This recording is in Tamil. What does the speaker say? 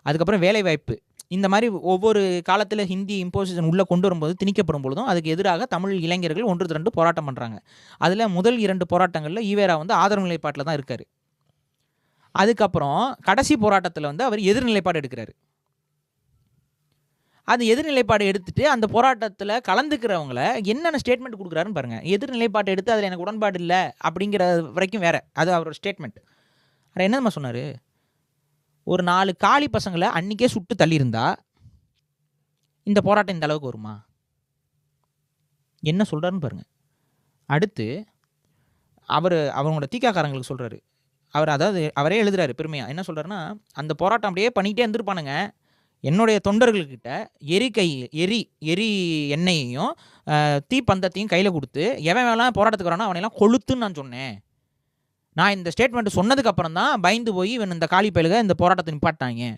அதுக்கப்புறம் வேலைவாய்ப்பு. இந்த மாதிரி ஒவ்வொரு காலத்தில் ஹிந்தி இம்போசிஷன் உள்ளே கொண்டு வரும்போது திணிக்கப்படும் பொழுதும் அதுக்கு எதிராக தமிழ் இளைஞர்கள் ஒன்று திரண்டு போராட்டம் பண்ணுறாங்க. அதில் முதல் 2 போராட்டங்களில் ஈவேரா வந்து ஆதரவு நிலைப்பாட்டில் தான் இருக்கார். அதுக்கப்புறம் கடைசி போராட்டத்தில் வந்து அவர் எதிர்நிலைப்பாடு எடுக்கிறாரு. அது எதிர்நிலைப்பாடு எடுத்துட்டு அந்த போராட்டத்தில் கலந்துக்கிறவங்கள என்னென்ன ஸ்டேட்மெண்ட் கொடுக்குறாருன்னு பாருங்கள். எதிர்நிலைப்பாடு எடுத்து அதில் எனக்கு உடன்பாடு இல்லை அப்படிங்கிற வரைக்கும் வேறு, அது அவரோட ஸ்டேட்மெண்ட். அவர் என்னம்மா சொன்னார், ஒரு 4 காளி பசங்களை அன்றைக்கே சுட்டு தள்ளியிருந்தா இந்த போராட்டம் இந்த அளவுக்கு வருமா? என்ன சொல்கிறாருன்னு பாருங்கள். அடுத்து அவங்களோட தீக்காக்காரங்களுக்கு சொல்கிறாரு. அதாவது அவரே எழுதுறாரு பெருமையாக. என்ன சொல்கிறாருன்னா, அந்த போராட்டம் அப்படியே பண்ணிக்கிட்டே இருந்திருப்பானுங்க, என்னுடைய தொண்டர்கள்கிட்ட எரி எண்ணெயையும் தீப்பந்தத்தையும் கையில் கொடுத்து எவன் வேணாம் போராட்டத்துக்கு வரானோ அவனையெல்லாம் கொளுத்துன்னு நான் சொன்னேன். நான் இந்த ஸ்டேட்மெண்ட் சொன்னதுக்கு அப்புறம் தான் பயந்து போய் இவன் இந்த காளி பயலுக இந்த போராட்டத்தை நிப்பாட்டாங்க